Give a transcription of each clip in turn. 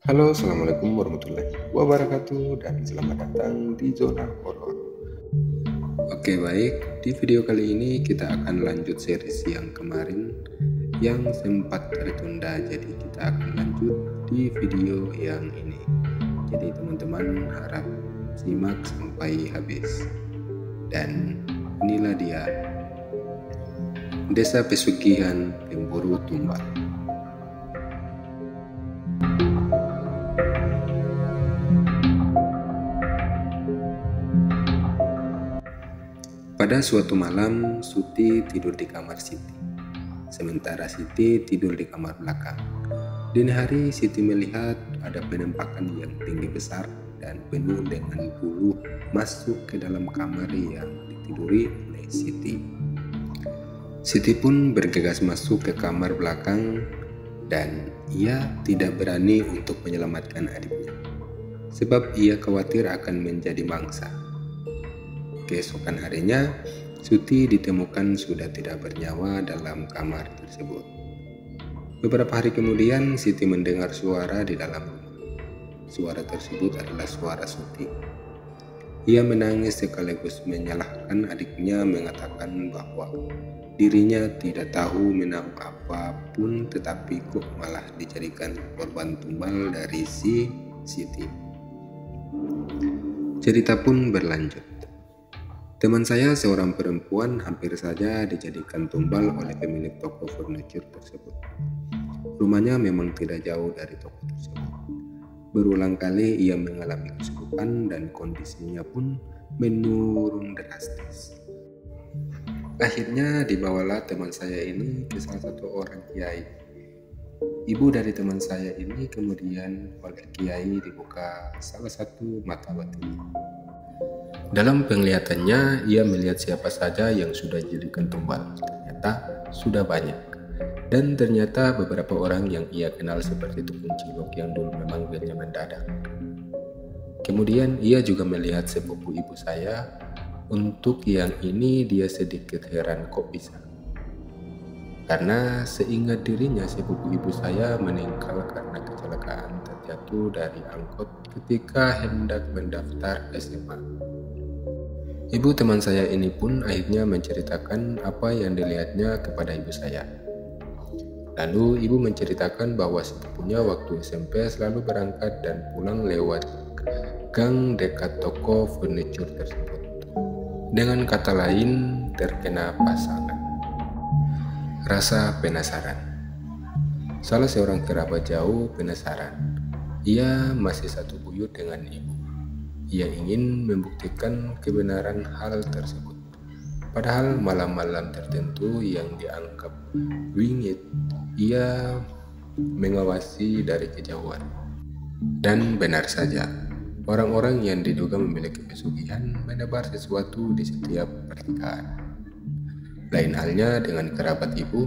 Halo, assalamualaikum warahmatullahi wabarakatuh, dan selamat datang di zona horor. Oke, baik. Di video kali ini kita akan lanjut series yang kemarin yang sempat tertunda. Jadi kita akan lanjut di video yang ini. Jadi teman-teman harap simak sampai habis. Dan inilah dia, Desa Pesugihan Pemburu Tumbal. Pada suatu malam, Suti tidur di kamar Siti, sementara Siti tidur di kamar belakang. Dini hari, Siti melihat ada penampakan yang tinggi besar dan penuh dengan bulu masuk ke dalam kamar yang ditiduri oleh Siti. Siti pun bergegas masuk ke kamar belakang dan ia tidak berani untuk menyelamatkan adiknya, sebab ia khawatir akan menjadi mangsa. Keesokan harinya, Suti ditemukan sudah tidak bernyawa dalam kamar tersebut. Beberapa hari kemudian, Siti mendengar suara di dalam rumah. Suara tersebut adalah suara Suti. Ia menangis sekaligus menyalahkan adiknya, mengatakan bahwa dirinya tidak tahu menahu apapun, tetapi kok malah dijadikan korban tumbal dari si Siti. Cerita pun berlanjut. Teman saya seorang perempuan hampir saja dijadikan tumbal oleh pemilik toko furniture tersebut. Rumahnya memang tidak jauh dari toko tersebut. Berulang kali ia mengalami kesurupan dan kondisinya pun menurun drastis. Akhirnya dibawalah teman saya ini ke salah satu orang kiai. Ibu dari teman saya ini kemudian oleh kiai dibuka salah satu mata batinnya. Dalam penglihatannya, ia melihat siapa saja yang sudah dijadikan tumbal. Ternyata sudah banyak. Dan ternyata beberapa orang yang ia kenal seperti tukang cilok yang dulu memanggilnya mendadak. Kemudian ia juga melihat sepupu ibu saya. Untuk yang ini dia sedikit heran kok bisa. Karena seingat dirinya sepupu ibu saya meninggal karena kecelakaan terjatuh dari angkot ketika hendak mendaftar SMA. Ibu teman saya ini pun akhirnya menceritakan apa yang dilihatnya kepada ibu saya. Lalu ibu menceritakan bahwa sepupunya waktu SMP selalu berangkat dan pulang lewat gang dekat toko furniture tersebut. Dengan kata lain, terkena pasangan. Rasa penasaran. Salah seorang kerabat jauh penasaran. Ia masih satu buyut dengan ibu. Ia ingin membuktikan kebenaran hal tersebut. Padahal malam-malam tertentu yang dianggap wingit, ia mengawasi dari kejauhan. Dan benar saja, orang-orang yang diduga memiliki pesugihan menebar sesuatu di setiap pertigaan. Lain halnya dengan kerabat ibu,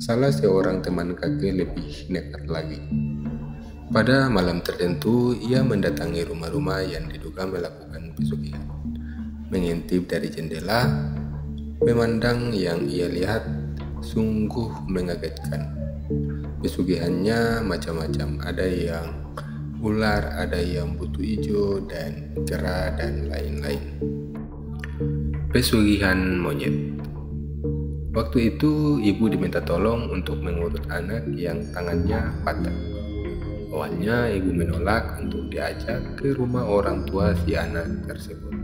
salah seorang teman kakek lebih nekat lagi. Pada malam tertentu, ia mendatangi rumah-rumah yang diduga melakukan pesugihan. Mengintip dari jendela, memandang yang ia lihat sungguh mengagetkan. Pesugihannya macam-macam, ada yang ular, ada yang butu hijau, dan kera, dan lain-lain. Pesugihan monyet. Waktu itu, ibu diminta tolong untuk mengurut anak yang tangannya patah. Awalnya ibu menolak untuk diajak ke rumah orang tua si anak tersebut.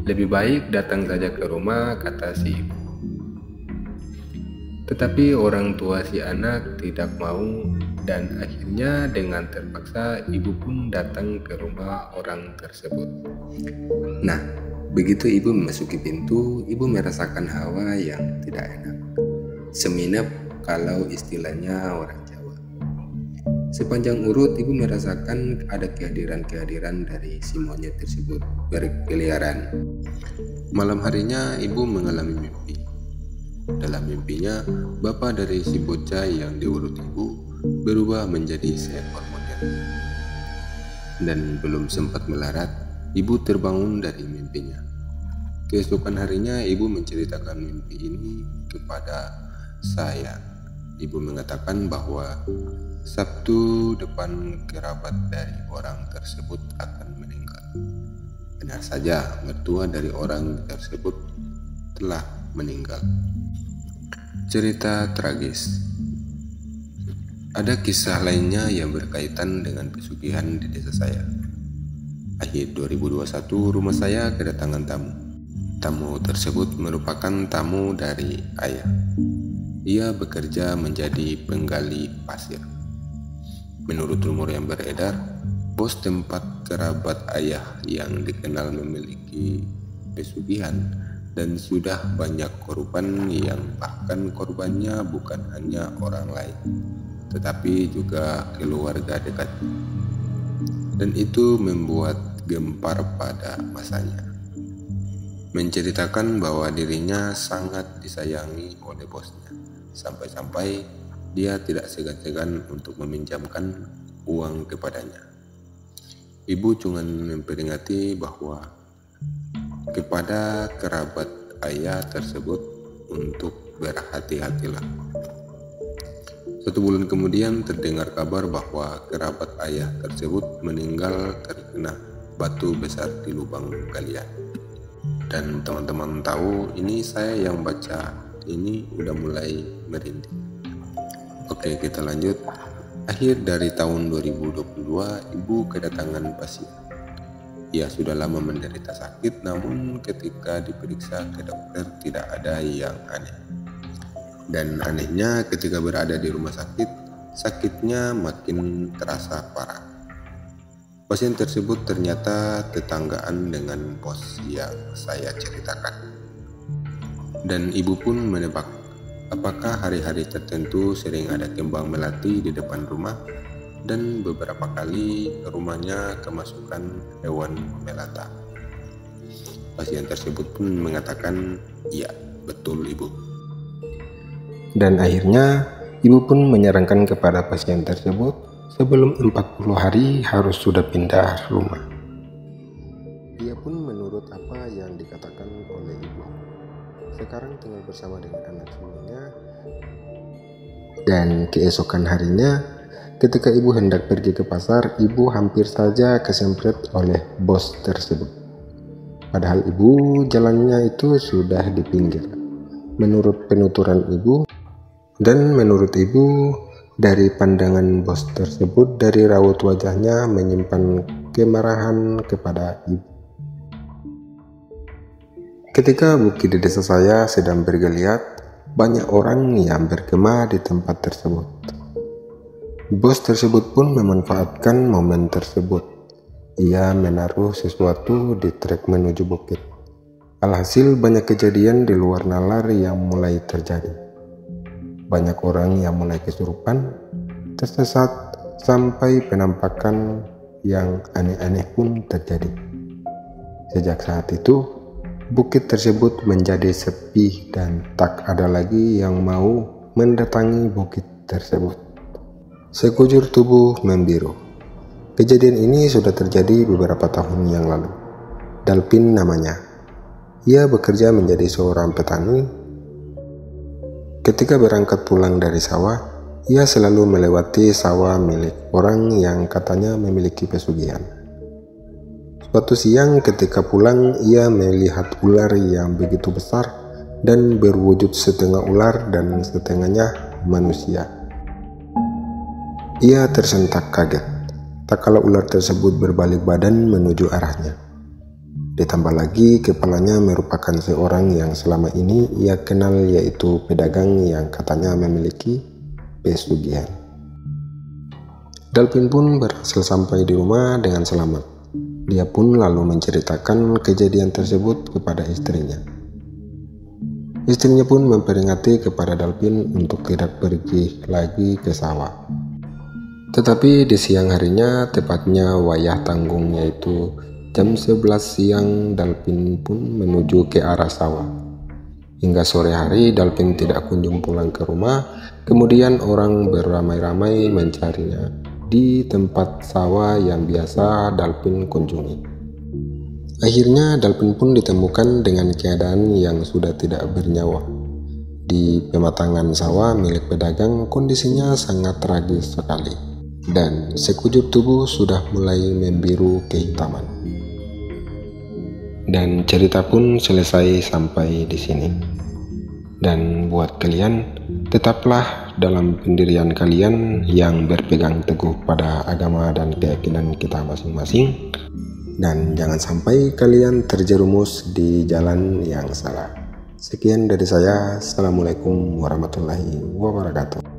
Lebih baik datang saja ke rumah, kata si ibu. Tetapi orang tua si anak tidak mau dan akhirnya dengan terpaksa ibu pun datang ke rumah orang tersebut. Nah, begitu ibu memasuki pintu, ibu merasakan hawa yang tidak enak. Seminap kalau istilahnya orang Jawa. Sepanjang urut, ibu merasakan ada kehadiran-kehadiran dari si monyet tersebut berkeliaran. Malam harinya, ibu mengalami mimpi. Dalam mimpinya, bapak dari si bocah yang diurut ibu berubah menjadi seekor monyet. Dan belum sempat melarat, ibu terbangun dari mimpinya. Keesokan harinya, ibu menceritakan mimpi ini kepada saya. Ibu mengatakan bahwa Sabtu depan kerabat dari orang tersebut akan meninggal. Benar saja, mertua dari orang tersebut telah meninggal. Cerita tragis. Ada kisah lainnya yang berkaitan dengan pesugihan di desa saya. Akhir 2021, rumah saya kedatangan tamu. Tamu tersebut merupakan tamu dari ayah. Ia bekerja menjadi penggali pasir. Menurut rumor yang beredar, bos tempat kerabat ayah yang dikenal memiliki pesugihan dan sudah banyak korban, yang bahkan korbannya bukan hanya orang lain, tetapi juga keluarga dekat. Dan itu membuat gempar pada masanya. Menceritakan bahwa dirinya sangat disayangi oleh bosnya, sampai-sampai dia tidak segan-segan untuk meminjamkan uang kepadanya. Ibu cuma memperingati bahwa kepada kerabat ayah tersebut untuk berhati-hatilah. 1 bulan kemudian terdengar kabar bahwa kerabat ayah tersebut meninggal terkena batu besar di lubang galian. Dan teman-teman tahu, ini saya yang baca ini udah mulai merinding. Oke, kita lanjut. Akhir dari tahun 2022, ibu kedatangan pasien. Ia sudah lama menderita sakit, namun ketika diperiksa ke dokter tidak ada yang aneh. Dan anehnya, ketika berada di rumah sakit, sakitnya makin terasa parah. Pasien tersebut ternyata tetanggaan dengan bos yang saya ceritakan. Dan ibu pun menebak, apakah hari-hari tertentu sering ada kembang melati di depan rumah, dan beberapa kali rumahnya kemasukan hewan melata. Pasien tersebut pun mengatakan, iya, betul ibu. Dan akhirnya ibu pun menyarankan kepada pasien tersebut sebelum 40 hari harus sudah pindah rumah. Ia pun menurut apa yang dikatakan oleh ibu. Sekarang tinggal bersama dengan anak sulungnya. Dan keesokan harinya, ketika ibu hendak pergi ke pasar, ibu hampir saja kesempret oleh bos tersebut. Padahal ibu jalannya itu sudah di pinggir. Menurut penuturan ibu, dan menurut ibu, dari pandangan bos tersebut, dari raut wajahnya menyimpan kemarahan kepada ibu. Ketika bukit di desa saya sedang bergeliat, banyak orang yang bergema di tempat tersebut. Bos tersebut pun memanfaatkan momen tersebut. Ia menaruh sesuatu di trek menuju bukit. Alhasil banyak kejadian di luar nalar yang mulai terjadi. Banyak orang yang mulai kesurupan, tersesat, sampai penampakan yang aneh-aneh pun terjadi. Sejak saat itu, bukit tersebut menjadi sepi dan tak ada lagi yang mau mendatangi bukit tersebut. Sekujur tubuh membiru. Kejadian ini sudah terjadi beberapa tahun yang lalu. Dalpin namanya. Ia bekerja menjadi seorang petani. Ketika berangkat pulang dari sawah, ia selalu melewati sawah milik orang yang katanya memiliki pesugihan. Suatu siang ketika pulang, ia melihat ular yang begitu besar dan berwujud setengah ular dan setengahnya manusia. Ia tersentak kaget, tak kala ular tersebut berbalik badan menuju arahnya. Ditambah lagi kepalanya merupakan seorang yang selama ini ia kenal, yaitu pedagang yang katanya memiliki pesugihan. Dalpin pun berhasil sampai di rumah dengan selamat. Dia pun lalu menceritakan kejadian tersebut kepada istrinya. Istrinya pun memperingati kepada Dalpin untuk tidak pergi lagi ke sawah. Tetapi di siang harinya, tepatnya wayah tanggung yaitu jam 11 siang, Dalpin pun menuju ke arah sawah. Hingga sore hari Dalpin tidak kunjung pulang ke rumah. Kemudian orang beramai-ramai mencarinya di tempat sawah yang biasa Dalpin kunjungi. Akhirnya Dalpin pun ditemukan dengan keadaan yang sudah tidak bernyawa. Di pematangan sawah milik pedagang kondisinya sangat tragis sekali, dan sekujur tubuh sudah mulai membiru kehitaman. Dan cerita pun selesai sampai di sini. Dan buat kalian, tetaplah dalam pendirian kalian yang berpegang teguh pada agama dan keyakinan kita masing-masing, dan jangan sampai kalian terjerumus di jalan yang salah. Sekian dari saya. Assalamualaikum warahmatullahi wabarakatuh.